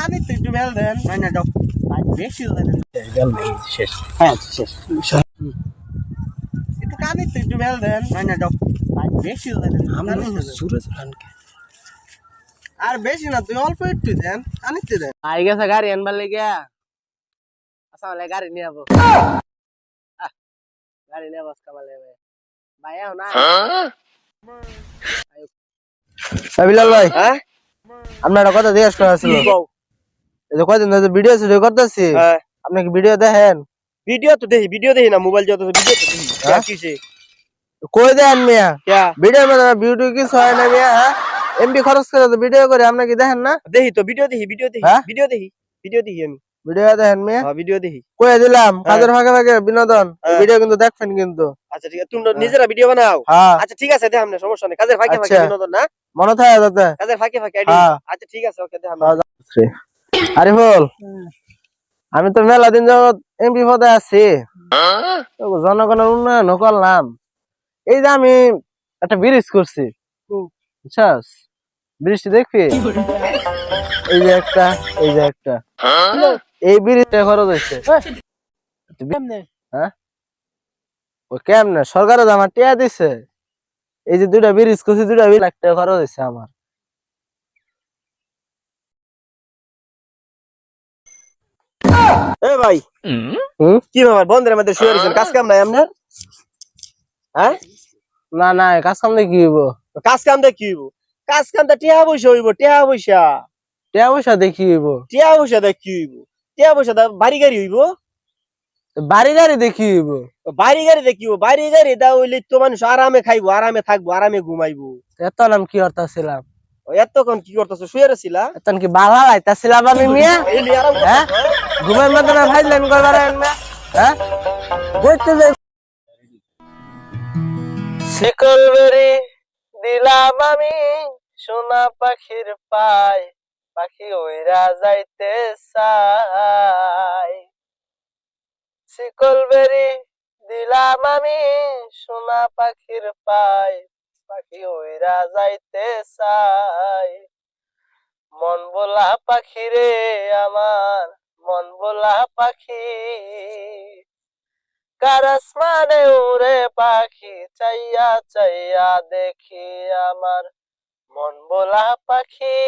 কানে তো একটু বেল দেন। না না দাও বেশি হয়ে গেল। বেল নাই শেষ হ্যাঁ শেষ একটু কানে তো একটু বেল দেন। না না দাও বেশি হয়ে গেল। আমরা সুরজ খানকে আর বেশি না, তুই অল্প একটু দেন, কানিতে দেন। আই গেছে গাড়ি আনবার লেগে। আসলে গাড়ি নিয়ে যাবো। গাড়ি নিয়ে বস কামালে ভাই আও না। বিলাল ভাই, হ্যাঁ আপনার কথা জিজ্ঞেস করা ছিল। এই যে কয়দিন ধরে ভিডিও শুরু করতেছি, হ্যাঁ আপনি কি ভিডিও দেখেন? ভিডিও তো দেখি না, মোবাইল যত ভিডিও তো দেখি। হ্যাঁ? কিসে কই দেন মিয়া? ক্যা ভিডিওর মধ্যে ভিডিও কিছু হয় না মিয়া। হ্যাঁ, এমবি খরচ করে তো ভিডিও করে, আপনি কি দেখেন না? দেখি তো ভিডিও দেখি হ্যাঁ? ভিডিও দেখি আমি। ভিডিও দেখেন মিয়া? হ্যাঁ ভিডিও দেখি। কই দিলাম হ্যাঁ। কাজের ফাঁকে ফাঁকে বিনোদন, হ্যাঁ। ভিডিও কিন্তু দেখবেন কিন্তু। আচ্ছা ঠিক আছে, তুমি নিজেরা ভিডিও বানাও। হ্যাঁ, আচ্ছা ঠিক আছে, দেখাম না, সমস্যা নেই। কাজের ফাঁকে ফাঁকে আচ্ছা। বিনোদন না, মনে থাকে যাতে। কাজের ফাঁকে ফাঁকে এডিট। হ্যাঁ। আচ্ছা ঠিক আছে, ওকে দেখাম। আরে বল, আমি তো মেলা দিন যাবত এমপি পদে আছি, তো জনগণের উন্নয়ন করলাম। এই যে আমি একটা ব্রিজ করছি, বুঝছস? ব্রিজটি দেখবি? এই যে একটা, এই যে একটা, এই ব্রিজটা খরচ হয়েছে। হ্যাঁ, ও কেমনে সরকারে আমার টিয়া দিছে। এই যে দুইটা ব্রিজ করছি, 2 লাখ টাকা খরচ হয়েছে আমার। এ ভাই, কি ব্যাপার বন্ধের মধ্যে শুয়ে রয়েছেন? কাজ কাম নাই আপনার? হ্যাঁ না না, কাজ কাম দিয়ে কি হইব? কাজ কাম দিয়ে কি হইব? কাজ কাম দিয়ে টিয়া পয়সা হইব, টিয়া পয়সা। টিয়া পয়সা দিয়ে কি হইব? টিয়া পয়সা দিয়ে কি হইব? টিয়া পয়সা দিয়ে বাড়ি গাড়ি হইব। বাড়ি গাড়ি দিয়ে কি হইব? বাড়ি গাড়ি দেখিব, বাড়ি গাড়ি দা হইলে তো মানুষ আরামে খাইবো, আরামে থাকবো, আরামে ঘুমাইবো। এত নাম কি করতেছিলাম? এতক্ষণ কি করতেছো? শুয়ে রছিলা? এতন কি বালা লাইতাছিলাম আমি মিয়া? এলি আরাম হ্যাঁ, করতেছো? ঘুমের মধ্যে না ভাইলেন করবার না? হ্যাঁ, দেখতে যাই। শিকল বেরি দিলাম আমি সোনা পাখির পায়, পাখি ওইরা যাইতে চায়। শিকল বেরি দিলাম আমি সোনা পাখির পায়, পাখি ওইরা যাইতে চায়। মন বোলা পাখি রে আমার, মন বোলা পাখি, কার আসমানে উড়ে পাখি, চাইয়া চাইয়া দেখি আমার মন বোলা পাখি।